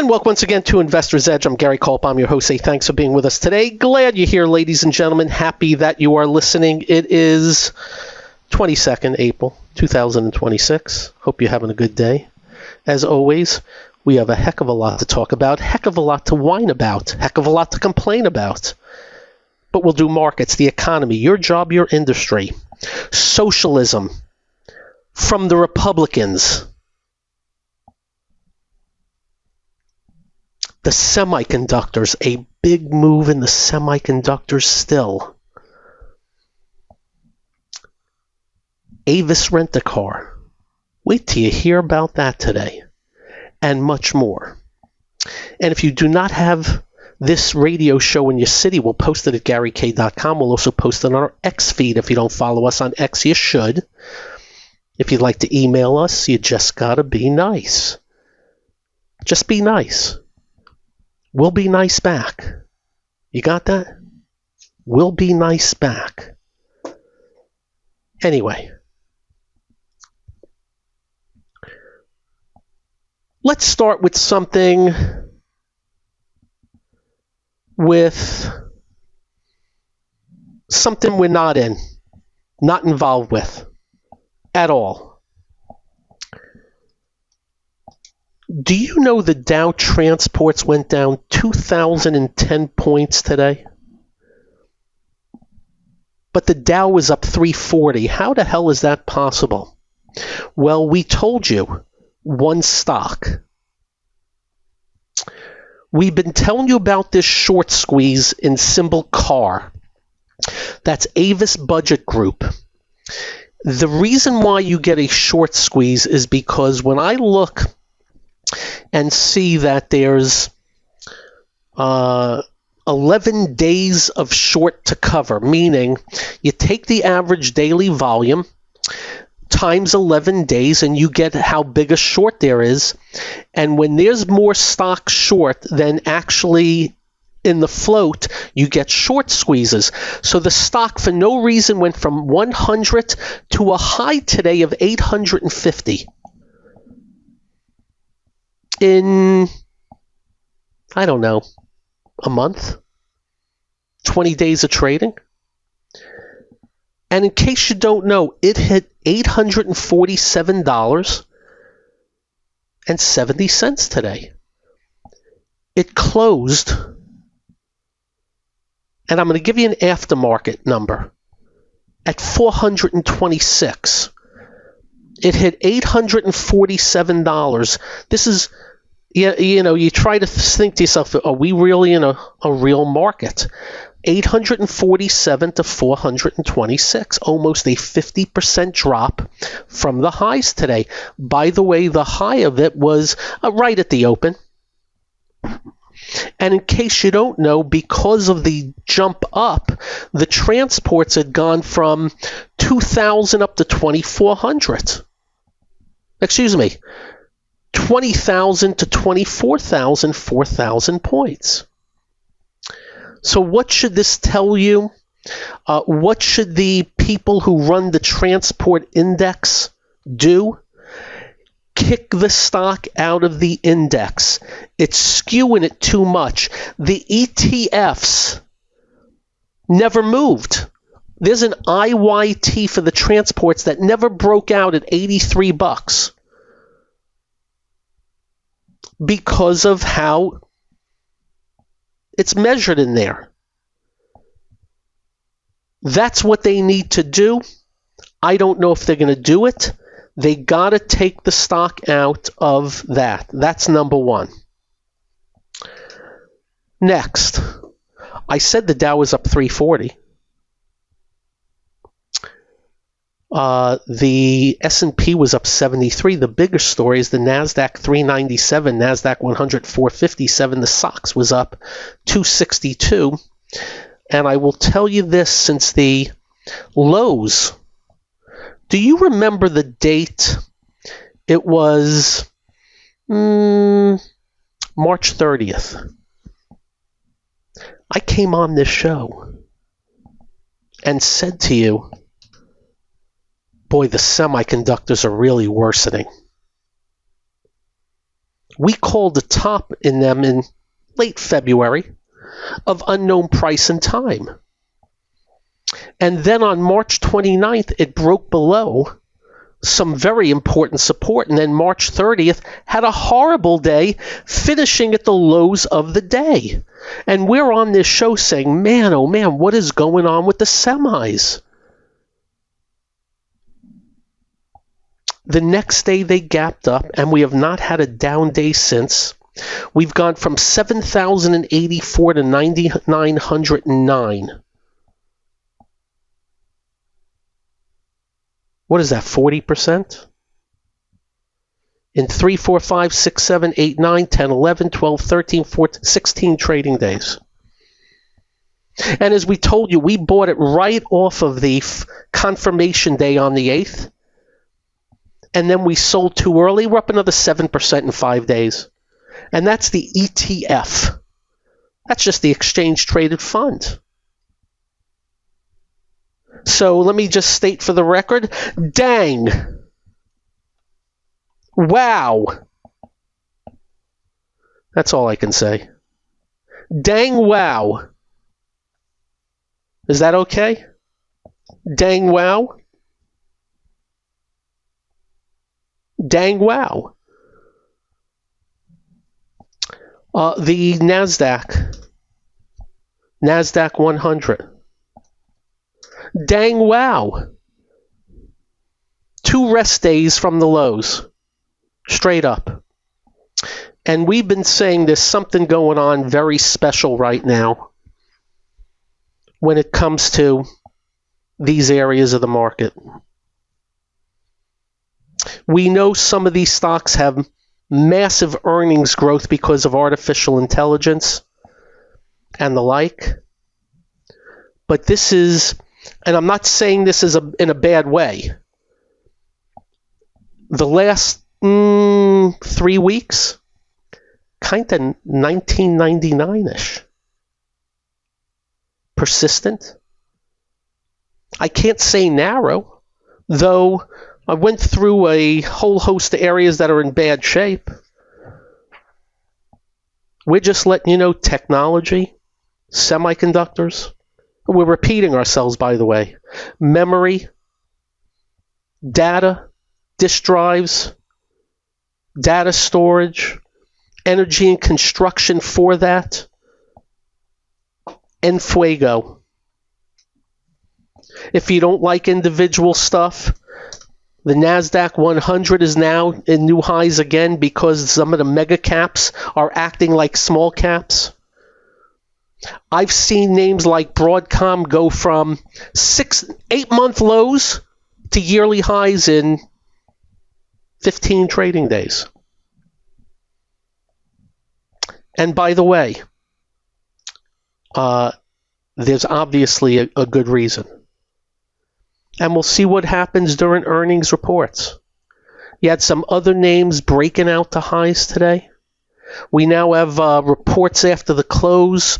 And welcome once again to Investor's Edge. I'm Gary Kaltbaum, your host. Thanks for being with us today. Glad you're here, ladies and gentlemen. Happy that you are listening. It is 22nd April 2026. Hope you're having a good day. As always, we have a heck of a lot to talk about, heck of a lot to whine about, heck of a lot to complain about. But we'll do markets, the economy, your job, your industry, socialism from the Republicans, the semiconductors, a big move in the semiconductors still. Avis Rent-A-Car. Wait till you hear about that today. And much more. And if you do not have this radio show in your city, we'll post it at GaryK.com. We'll also post it on our X feed. If you don't follow us on X, you should. If you'd like to email us, you just gotta be nice. Just be nice. We'll be nice back. You got that? We'll be nice back. Anyway. Let's start with something we're not involved with at all. Do you know the Dow Transports went down 2,010 points today? But the Dow was up 340. How the hell is that possible? Well, we told you. One stock. We've been telling you about this short squeeze in symbol CAR. That's Avis Budget Group. The reason why you get a short squeeze is because when I look and see that there's 11 days of short to cover, meaning you take the average daily volume times 11 days and you get how big a short there is. And when there's more stock short than actually in the float, you get short squeezes. So the stock for no reason went from 100 to a high today of 850 in, I don't know, a month, 20 days of trading. And in case you don't know, it hit $847.70 today. It closed, and I'm going to give you an aftermarket number, at 426. It hit $847. This is, you try to think to yourself, are we really in a real market? 847 to 426, almost a 50% drop from the highs today. By the way, the high of it was right at the open. And in case you don't know, because of the jump up, the transports had gone from 2,000 up to 2,400. Excuse me, 20,000 to 24,000, 4,000 points. So what should this tell you? What should the people who run the transport index do? Kick the stock out of the index. It's skewing it too much. The ETFs never moved. There's an IYT for the transports that never broke out at $83 because of how it's measured in there. That's what they need to do. I don't know if they're going to do it. They got to take the stock out of that. That's number one. Next, I said the Dow was up 340. The S&P was up 73. The bigger story is the NASDAQ 397, NASDAQ 100 457. The SOX was up 262. And I will tell you this, since the lows, do you remember the date? It was March 30th. I came on this show and said to you, boy, the semiconductors are really worsening. We called the top in them in late February of unknown price and time. And then on March 29th, it broke below some very important support. And then March 30th had a horrible day, finishing at the lows of the day. And we're on this show saying, man, oh man, what is going on with the semis? The next day they gapped up, and we have not had a down day since. We've gone from 7,084 to 9,909. What is that, 40%? In 3, 4, 5, 6, 7, 8, 9, 10, 11, 12, 13, 14, 16 trading days. And as we told you, we bought it right off of the confirmation day on the 8th. And then we sold too early. We're up another 7% in 5 days. And that's the ETF. That's just the exchange traded fund. So let me just state for the record, dang. Wow. That's all I can say. Dang wow. Is that okay? Dang wow. Dang wow. The NASDAQ 100. Dang wow. 2 rest days from the lows. Straight up. And we've been saying there's something going on very special right now when it comes to these areas of the market. We know some of these stocks have massive earnings growth because of artificial intelligence and the like. But this is, and I'm not saying this is in a bad way, the last 3 weeks, kind of 1999-ish. Persistent. I can't say narrow, though I went through a whole host of areas that are in bad shape. We're just letting you know, technology, semiconductors. We're repeating ourselves, by the way. Memory, data, disk drives, data storage, energy and construction for that, and Fuego. If you don't like individual stuff, the NASDAQ 100 is now in new highs again because some of the mega caps are acting like small caps. I've seen names like Broadcom go from 8-month lows to yearly highs in 15 trading days. And by the way, there's obviously a good reason. And we'll see what happens during earnings reports. You had some other names breaking out to highs today. We now have reports after the close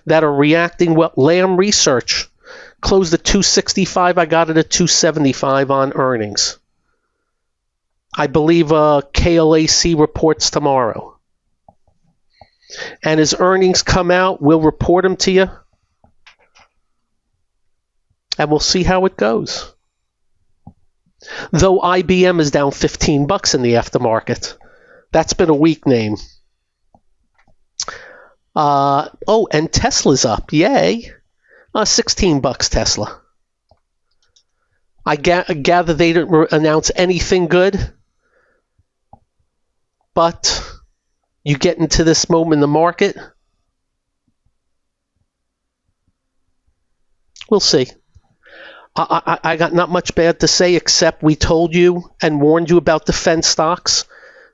that are reacting well. Lam Research closed at 265. I got it at 275 on earnings. I believe KLAC reports tomorrow. And as earnings come out, we'll report them to you. And we'll see how it goes. Though IBM is down $15 in the aftermarket. That's been a weak name. And Tesla's up. Yay. $16 Tesla. I gather they didn't announce anything good. But you get into this moment in the market. We'll see. I got not much bad to say, except we told you and warned you about defense stocks.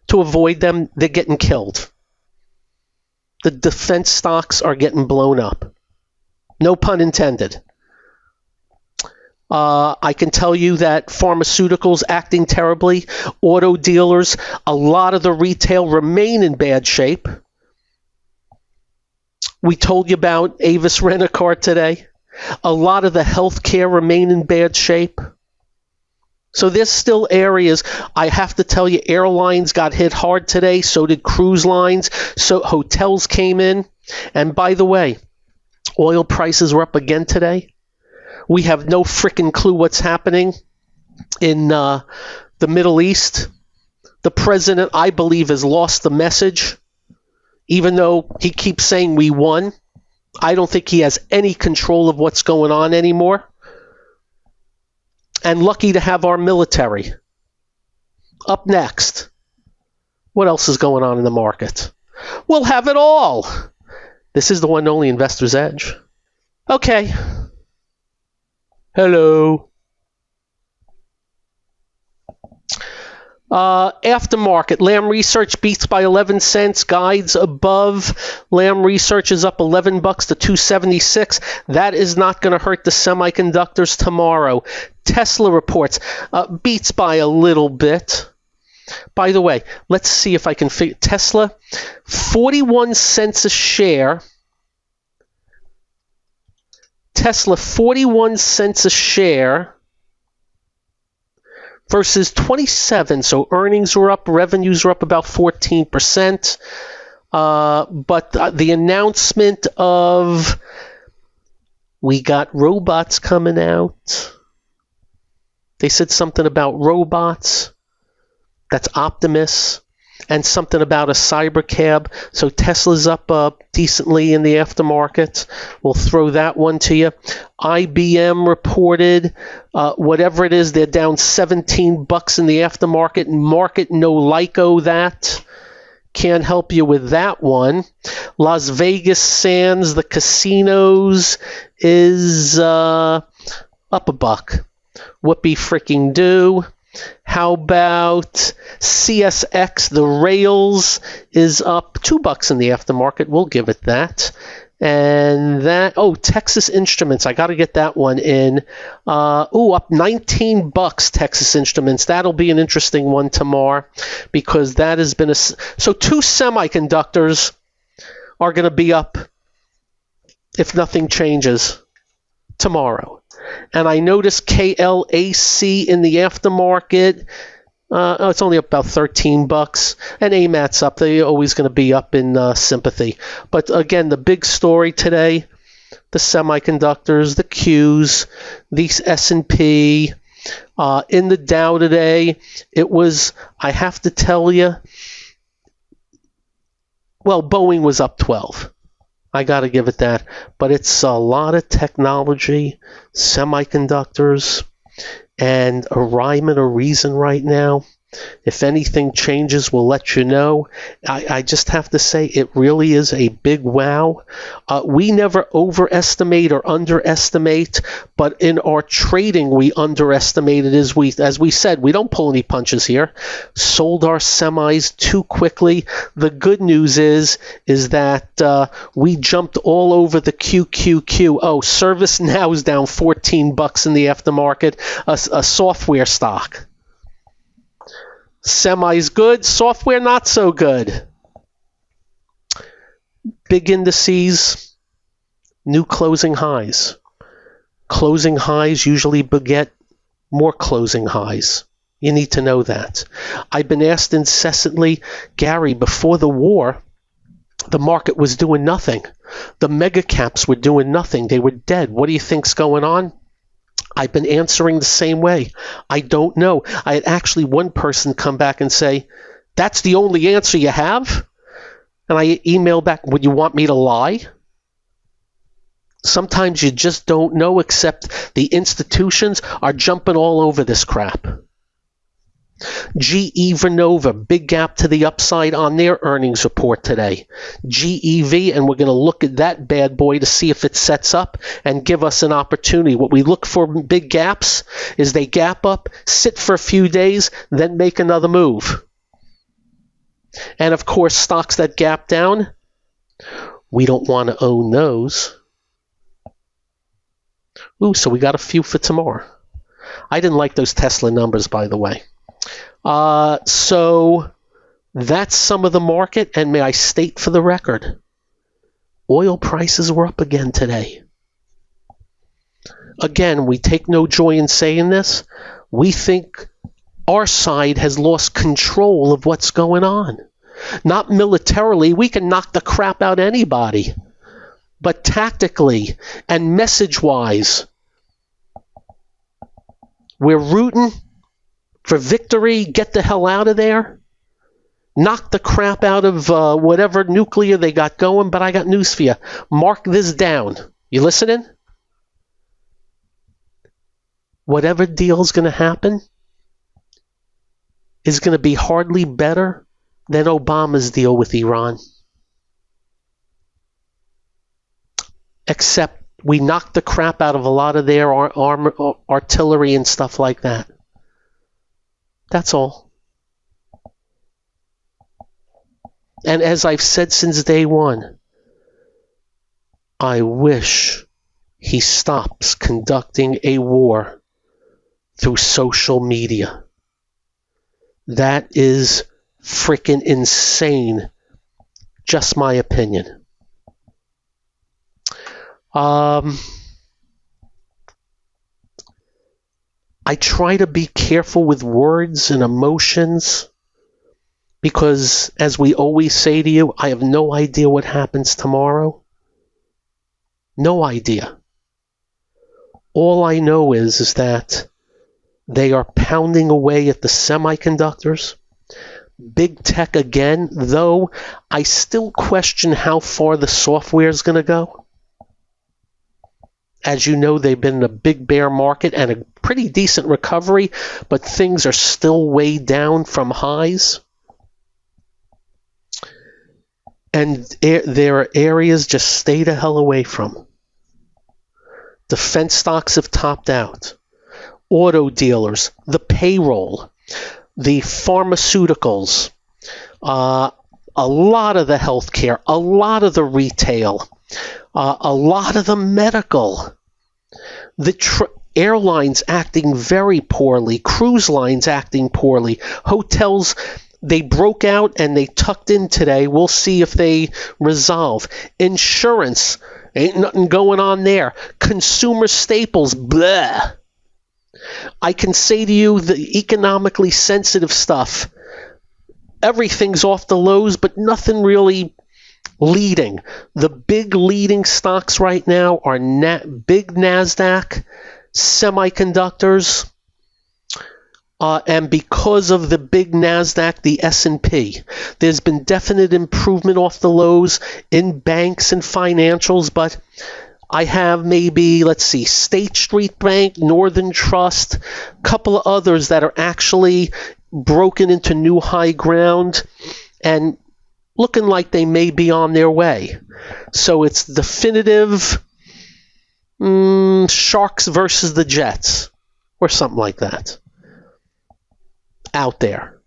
To avoid them, they're getting killed. The defense stocks are getting blown up. No pun intended. I can tell you that pharmaceuticals acting terribly, auto dealers, a lot of the retail remain in bad shape. We told you about Avis Rent-A-Car today. A lot of the healthcare remain in bad shape. So there's still areas. I have to tell you, airlines got hit hard today. So did cruise lines. So hotels came in. And by the way, oil prices were up again today. We have no freaking clue what's happening in the Middle East. The president, I believe, has lost the message. Even though he keeps saying we won, I don't think he has any control of what's going on anymore. And lucky to have our military. Up next, what else is going on in the market? We'll have it all. This is the one and only Investor's Edge. Okay. Hello. Aftermarket. Lam Research beats by 11 cents. Guides above. Lam Research is up $11 to $276. That is not going to hurt the semiconductors tomorrow. Tesla reports beats by a little bit. By the way, let's see if I can figure. Tesla, 41 cents a share. Tesla, 41 cents a share. Versus 27, so earnings were up, revenues were up about 14%. But the announcement of we got robots coming out. They said something about robots. That's Optimus. And something about a cyber cab. So Tesla's up decently in the aftermarket. We'll throw that one to you. IBM reported, whatever it is, they're down $17 in the aftermarket. Market no LICO that. Can't help you with that one. Las Vegas Sands, the casinos, is up $1. Whoopee freaking do. How about CSX, the rails, is up $2 in the aftermarket. We'll give it that. And that, Texas Instruments. I got to get that one in. Up $19, Texas Instruments. That'll be an interesting one tomorrow because that has been so two semiconductors are going to be up if nothing changes tomorrow. And I noticed KLAC in the aftermarket. It's only up about $13. And AMAT's up. They're always going to be up in sympathy. But again, the big story today, the semiconductors, the Qs, the S&P. In the Dow today, it was, I have to tell you, Boeing was up 12. I got to give it that. But it's a lot of technology, semiconductors, and a rhyme and a reason right now. If anything changes, we'll let you know. I just have to say it really is a big wow. We never overestimate or underestimate, but in our trading, we underestimated. As we said, we don't pull any punches here. Sold our semis too quickly. The good news is that we jumped all over the QQQ. ServiceNow is down $14 in the aftermarket, a software stock. Semi's good, software not so good. Big indices, new closing highs. Closing highs usually beget more closing highs. You need to know that. I've been asked incessantly, Gary, before the war, the market was doing nothing. The mega caps were doing nothing. They were dead. What do you think's going on? I've been answering the same way. I don't know. I had actually one person come back and say, that's the only answer you have? And I emailed back, would you want me to lie? Sometimes you just don't know, except the institutions are jumping all over this crap. GE Vernova, big gap to the upside on their earnings report today. GEV, and we're going to look at that bad boy to see if it sets up and give us an opportunity. What we look for in big gaps is they gap up, sit for a few days, then make another move. And of course, stocks that gap down, we don't want to own those. So we got a few for tomorrow. I didn't like those Tesla numbers, by the way. So that's some of the market, and may I state for the record, oil prices were up again today. Again, we take no joy in saying this. We think our side has lost control of what's going on. Not militarily, we can knock the crap out of anybody. But tactically and message-wise, we're rooting for victory, get the hell out of there, knock the crap out of whatever nuclear they got going, but I got news for you. Mark this down. You listening? Whatever deal's going to happen is going to be hardly better than Obama's deal with Iran. Except we knocked the crap out of a lot of their artillery and stuff like that. That's all. And as I've said since day one, I wish he stops conducting a war through social media. That is freaking insane. Just my opinion. I try to be careful with words and emotions because, as we always say to you, I have no idea what happens tomorrow. No idea. All I know is that they are pounding away at the semiconductors. Big tech again, though I still question how far the software is going to go. As you know, they've been in a big bear market and a pretty decent recovery, but things are still way down from highs. And there are areas just stay the hell away from. Defense stocks have topped out. Auto dealers, the payroll, the pharmaceuticals, a lot of the healthcare, a lot of the retail, a lot of the medical, the airlines acting very poorly, cruise lines acting poorly, hotels, they broke out and they tucked in today. We'll see if they resolve. Insurance, ain't nothing going on there. Consumer staples, blah. I can say to you the economically sensitive stuff, everything's off the lows, but nothing really leading. The big leading stocks right now are big NASDAQ, semiconductors, and because of the big NASDAQ, the S&P. There's been definite improvement off the lows in banks and financials, but I have maybe, State Street Bank, Northern Trust, a couple of others that are actually broken into new high ground and looking like they may be on their way. So it's definitive Sharks versus the Jets or something like that out there.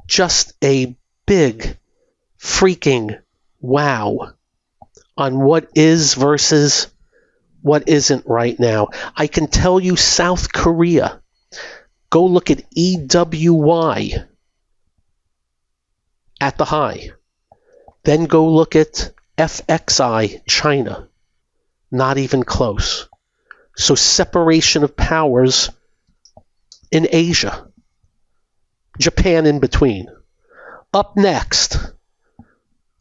Just a big freaking wow on what is versus what isn't right now. I can tell you South Korea. Go look at EWY at the high. Then go look at FXI, China. Not even close. So separation of powers in Asia. Japan in between. Up next,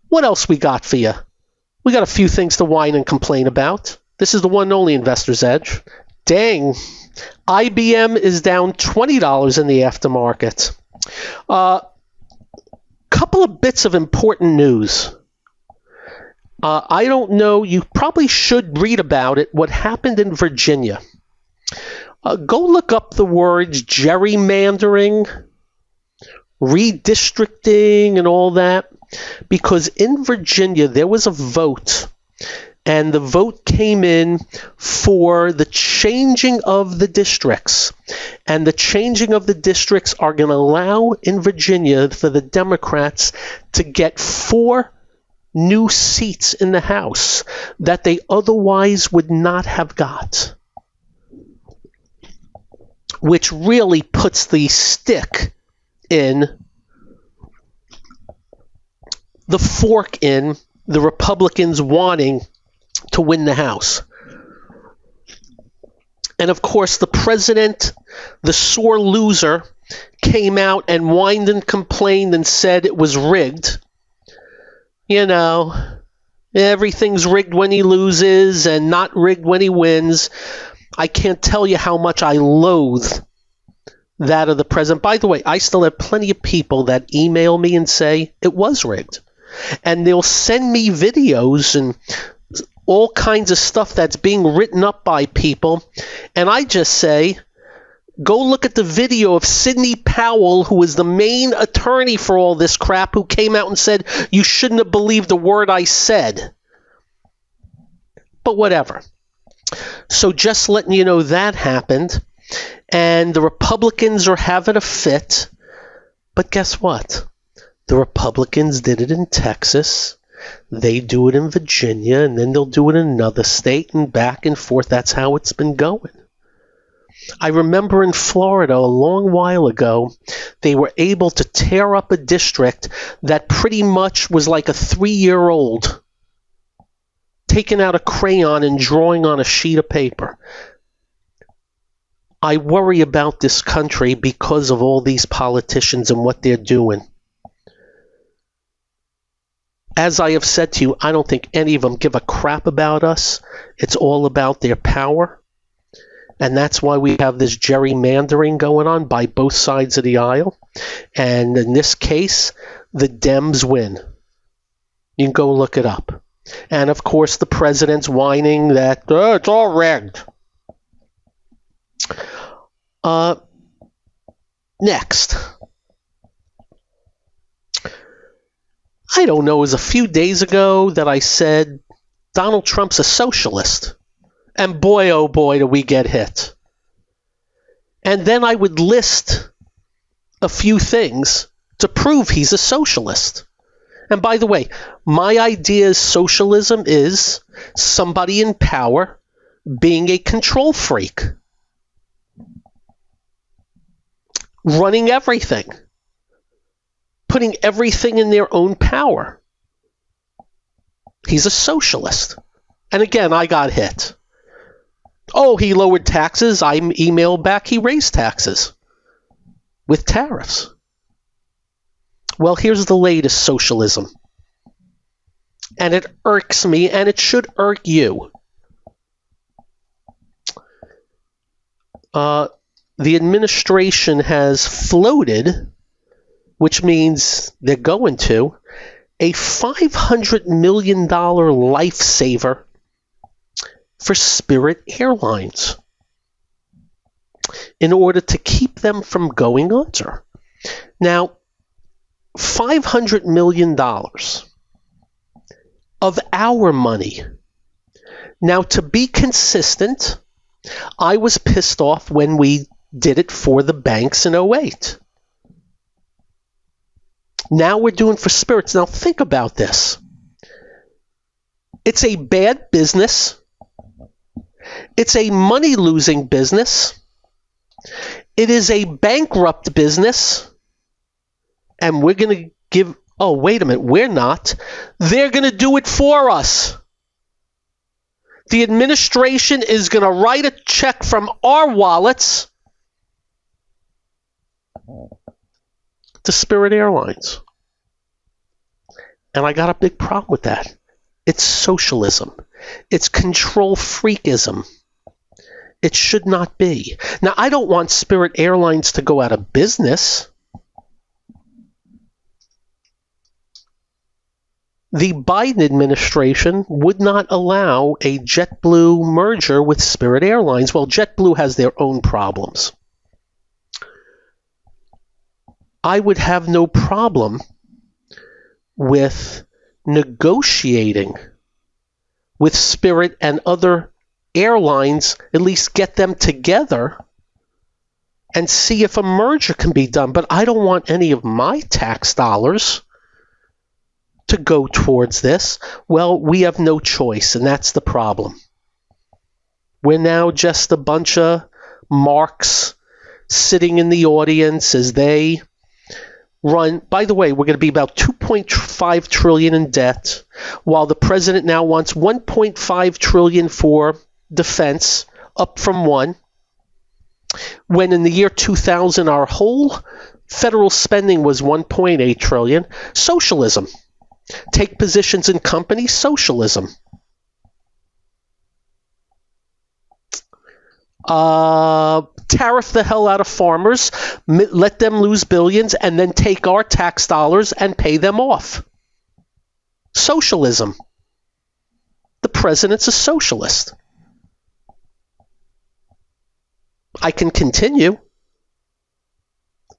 what else we got for you? We got a few things to whine and complain about. This is the one and only Investor's Edge. Dang, IBM is down $20 in the aftermarket. Couple of bits of important news. I don't know, you probably should read about it, what happened in Virginia. Go look up the words gerrymandering, redistricting, and all that, because in Virginia there was a vote, and the vote came in for the changing of the districts. And the changing of the districts are going to allow in Virginia for the Democrats to get 4 new seats in the House that they otherwise would not have got. Which really puts the stick in the fork in the Republicans wanting to win the House. And of course, the president, the sore loser, came out and whined and complained and said it was rigged. You know, everything's rigged when he loses and not rigged when he wins. I can't tell you how much I loathe that of the president. By the way, I still have plenty of people that email me and say it was rigged. And they'll send me videos and all kinds of stuff that's being written up by people. And I just say, go look at the video of Sidney Powell, who is the main attorney for all this crap, who came out and said, you shouldn't have believed the word I said. But whatever. So just letting you know that happened. And the Republicans are having a fit. But guess what? The Republicans did it in Texas. They do it in Virginia. And then they'll do it in another state and back and forth. That's how it's been going. I remember in Florida a long while ago, they were able to tear up a district that pretty much was like a 3-year-old taking out a crayon and drawing on a sheet of paper. I worry about this country because of all these politicians and what they're doing. As I have said to you, I don't think any of them give a crap about us. It's all about their power. And that's why we have this gerrymandering going on by both sides of the aisle. And in this case, the Dems win. You can go look it up. And of course, the president's whining that it's all rigged. Next. I don't know, it was a few days ago that I said Donald Trump's a socialist. And boy, oh boy, do we get hit. And then I would list a few things to prove he's a socialist. And by the way, my idea of socialism is somebody in power being a control freak. Running everything. Putting everything in their own power. He's a socialist. And again, I got hit. Oh, he lowered taxes. I emailed back he raised taxes with tariffs. Well, here's the latest socialism. And it irks me, and it should irk you. The administration has floated, which means they're going to, a $500 million lifesaver for Spirit Airlines in order to keep them from going under. Now, $500 million of our money. Now, to be consistent, I was pissed off when we did it for the banks in 2008. Now we're doing for Spirits. Now think about this. It's a bad business. It's a money-losing business. It is a bankrupt business. And we're going to give... Oh, wait a minute. We're not. They're going to do it for us. The administration is going to write a check from our wallets to Spirit Airlines. And I got a big problem with that. It's socialism. It's control freakism. It should not be. Now, I don't want Spirit Airlines to go out of business. The Biden administration would not allow a JetBlue merger with Spirit Airlines. Well, JetBlue has their own problems. I would have no problem with negotiating with Spirit and other airlines, at least get them together and see if a merger can be done. But I don't want any of my tax dollars to go towards this. Well, we have no choice, and that's the problem. We're now just a bunch of marks sitting in the audience as they run. By the way, we're going to be about $2.5 trillion in debt, while the president now wants $1.5 trillion for defense, up from $1 trillion. When in the year 2000 our whole federal spending was $1.8 trillion. Socialism. Take positions in companies, socialism. Tariff the hell out of farmers, let them lose billions, and then take our tax dollars and pay them off. Socialism. The president's a socialist. I can continue.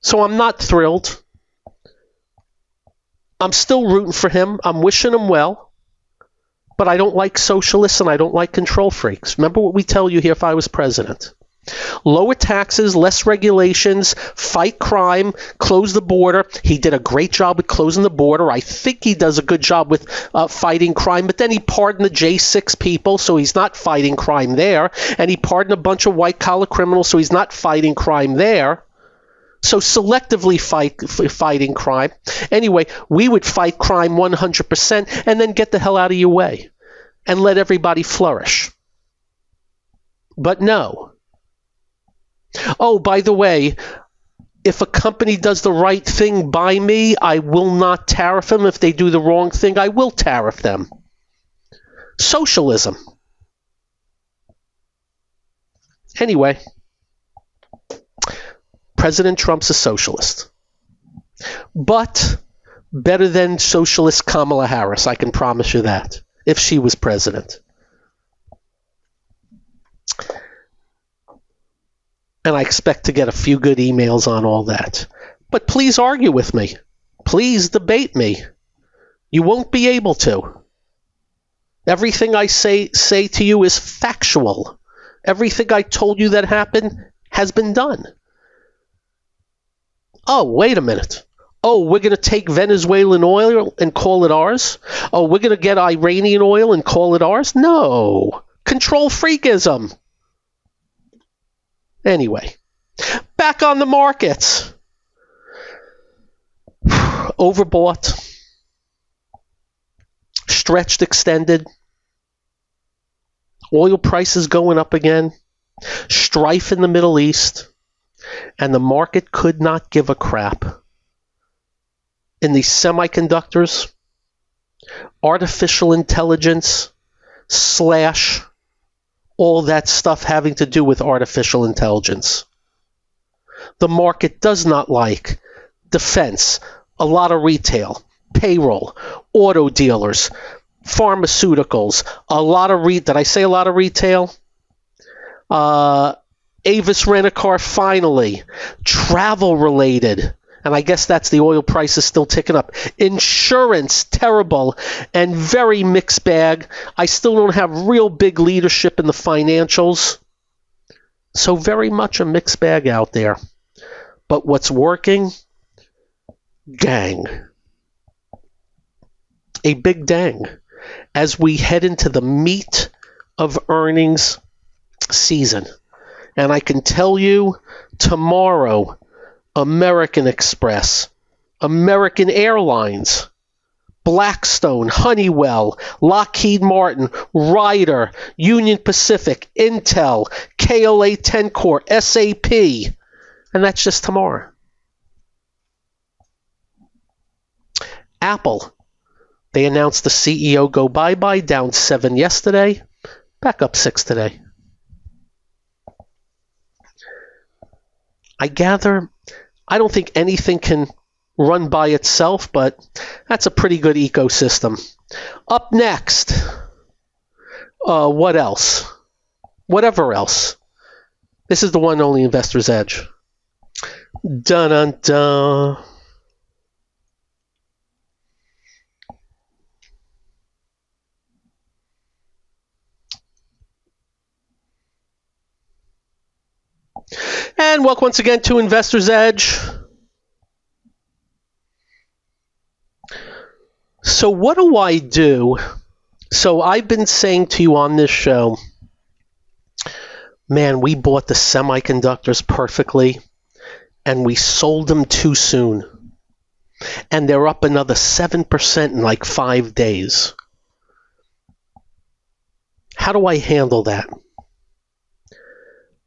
So I'm not thrilled. I'm still rooting for him. I'm wishing him well. But I don't like socialists and I don't like control freaks. Remember what we tell you here if I was president. Lower taxes, less regulations, fight crime, close the border. He did a great job with closing the border. I think he does a good job with fighting crime, but then he pardoned the J6 people, so he's not fighting crime there. And he pardoned a bunch of white-collar criminals, so he's not fighting crime there. So selectively fighting crime. Anyway, we would fight crime 100% and then get the hell out of your way and let everybody flourish. But no. Oh, by the way, if a company does the right thing by me, I will not tariff them. If they do the wrong thing, I will tariff them. Socialism. Anyway, President Trump's a socialist. But better than socialist Kamala Harris, I can promise you that, if she was president. And I expect to get a few good emails on all that. But please argue with me. Please debate me. You won't be able to. Everything I say to you is factual. Everything I told you that happened has been done. Oh, wait a minute. Oh, we're going to take Venezuelan oil and call it ours? Oh, we're going to get Iranian oil and call it ours? No. Control freakism. Anyway, back on the markets. Overbought. Stretched, extended. Oil prices going up again. Strife in the Middle East. And the market could not give a crap. In the semiconductors, artificial intelligence, / all that stuff having to do with artificial intelligence. The market does not like defense, a lot of retail, payroll, auto dealers, pharmaceuticals, a lot of did I say a lot of retail? Avis Rent-A-Car finally, travel related. And I guess that's the oil prices still ticking up. Insurance, terrible, and very mixed bag. I still don't have real big leadership in the financials. So very much a mixed bag out there. But what's working? Dang. A big dang. As we head into the meat of earnings season. And I can tell you tomorrow, American Express, American Airlines, Blackstone, Honeywell, Lockheed Martin, Ryder, Union Pacific, Intel, KLA Tencor, SAP, and that's just tomorrow. Apple, they announced the CEO go bye-bye, down 7 yesterday, back up 6 today. I gather, I don't think anything can run by itself, but that's a pretty good ecosystem. Up next, what else? Whatever else. This is the one and only Investor's Edge. Dun-dun-dun. And welcome once again to Investor's Edge. So what do I do? So I've been saying to you on this show, man, we bought the semiconductors perfectly, and we sold them too soon. And they're up another 7% in like 5 days. How do I handle that?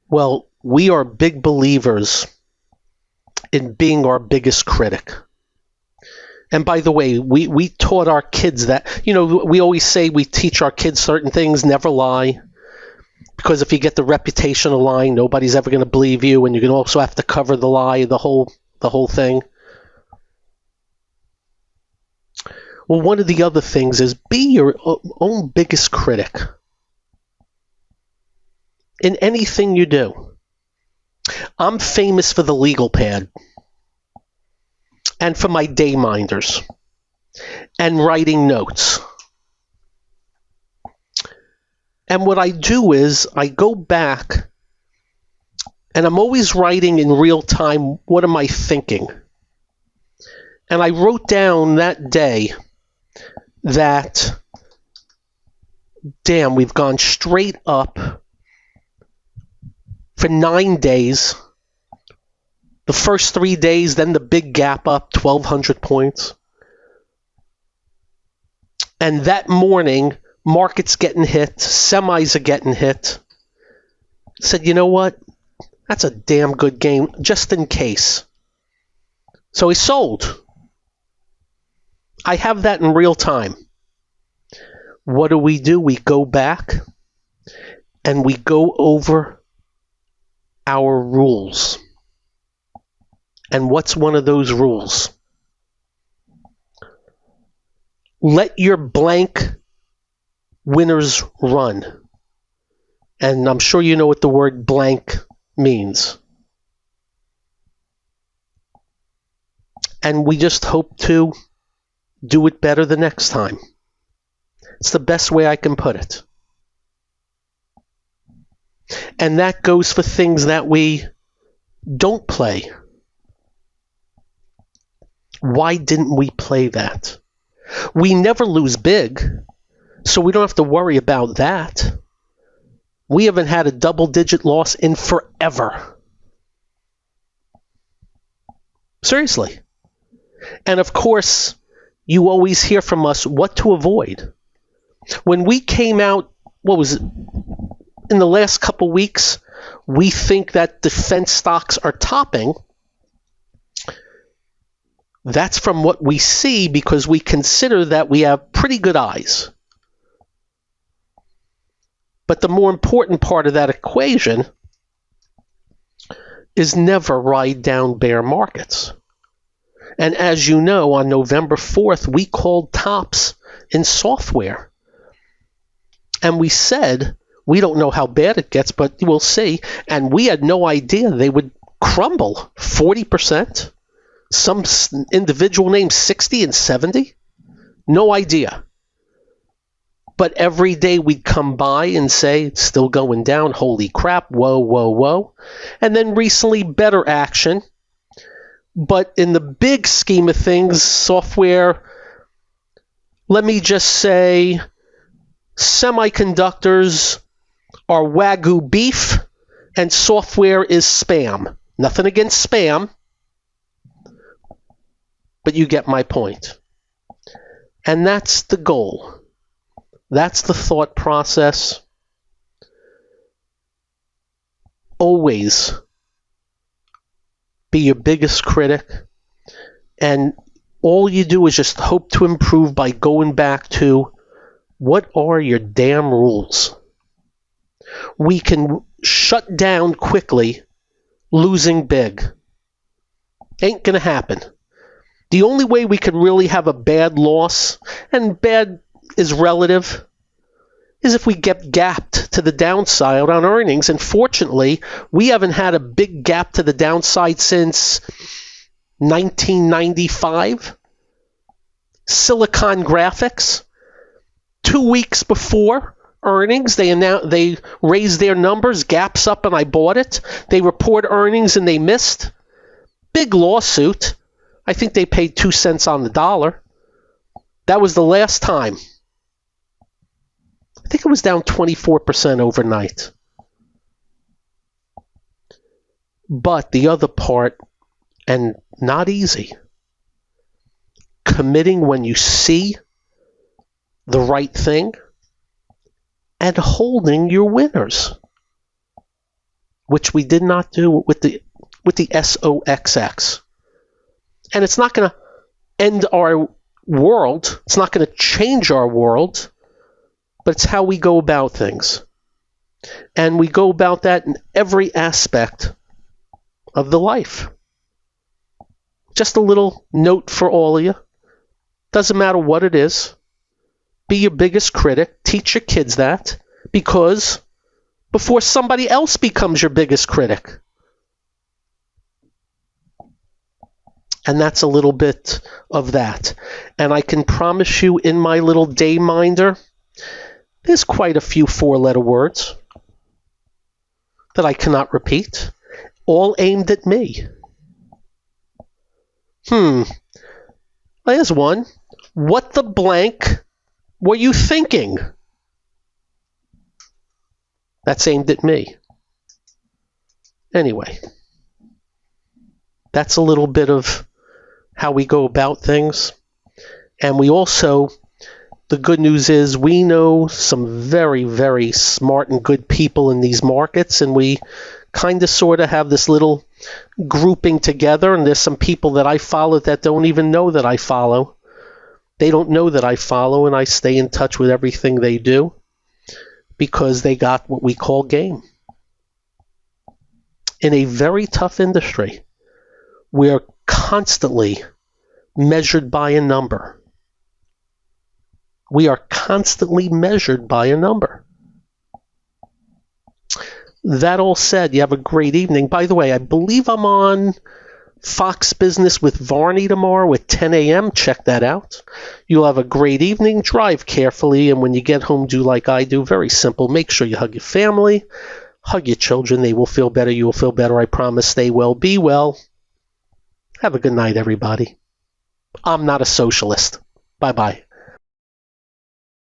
Well, we are big believers in being our biggest critic. And by the way, we taught our kids that. We always say we teach our kids certain things, never lie. Because if you get the reputation of lying, nobody's ever going to believe you, and you're going to also have to cover the lie, the whole thing. Well, one of the other things is be your own biggest critic in anything you do. I'm famous for the legal pad and for my day minders and writing notes. And what I do is I go back and I'm always writing in real time, what am I thinking? And I wrote down that day that, damn, we've gone straight up for 9 days. The first 3 days, then the big gap up, 1,200 points. And that morning, market's getting hit, semis are getting hit. Said, you know what? That's a damn good game, just in case. So he sold. I have that in real time. What do? We go back and we go over our rules. And what's one of those rules? Let your blank winners run. And I'm sure you know what the word blank means. And we just hope to do it better the next time. It's the best way I can put it. And that goes for things that we don't play. Why didn't we play that? We never lose big, so we don't have to worry about that. We haven't had a double-digit loss in forever. Seriously. And of course, you always hear from us what to avoid. When we came out, what was it, in the last couple weeks, we think that defense stocks are topping. That's from what we see because we consider that we have pretty good eyes. But the more important part of that equation is never ride down bear markets. And as you know, on November 4th, we called tops in software. And we said, we don't know how bad it gets, but we'll see. And we had no idea they would crumble 40%. Some individual names 60 and 70. No idea. But every day we'd come by and say, it's still going down. Holy crap. Whoa, whoa, whoa. And then recently, better action. But in the big scheme of things, software, let me just say, semiconductors are Wagyu beef and software is spam. Nothing against spam, but you get my point. And that's the goal. That's the thought process. Always be your biggest critic, and all you do is just hope to improve by going back to what are your damn rules. We can shut down quickly losing big. Ain't gonna happen. The only way we could really have a bad loss, and bad is relative, is if we get gapped to the downside on earnings. And fortunately, we haven't had a big gap to the downside since 1995. Silicon Graphics, 2 weeks before earnings, they raised their numbers, gaps up, and I bought it. They report earnings and they missed. Big lawsuit. I think they paid 2 cents on the dollar. That was the last time. I think it was down 24% overnight. But the other part, and not easy, committing when you see the right thing and holding your winners. which we did not do with the SOXX. And it's not going to end our world. It's not going to change our world, but it's how we go about things. And we go about that in every aspect of the life. Just a little note for all of you. Doesn't matter what it is. Be your biggest critic. Teach your kids that, because before somebody else becomes your biggest critic. And that's a little bit of that. And I can promise you, in my little day minder, there's quite a few 4-letter words that I cannot repeat, all aimed at me. There's one. What the blank were you thinking? That's aimed at me. Anyway, that's a little bit of how we go about things. And we also, the good news is, we know some very, very smart and good people in these markets, and we kind of sort of have this little grouping together, and there's some people that I follow that don't even know that I follow. They don't know that I follow, and I stay in touch with everything they do because they got what we call game. In a very tough industry, we're constantly measured by a number. We are constantly measured by a number. That all said, you have a great evening. By the way, I believe I'm on Fox Business with Varney tomorrow at 10 a.m. Check that out. You'll have a great evening. Drive carefully, and when you get home, do like I do. Very simple. Make sure you hug your family. Hug your children. They will feel better. You will feel better. I promise. Stay well. Be well. Have a good night, everybody. I'm not a socialist. Bye-bye.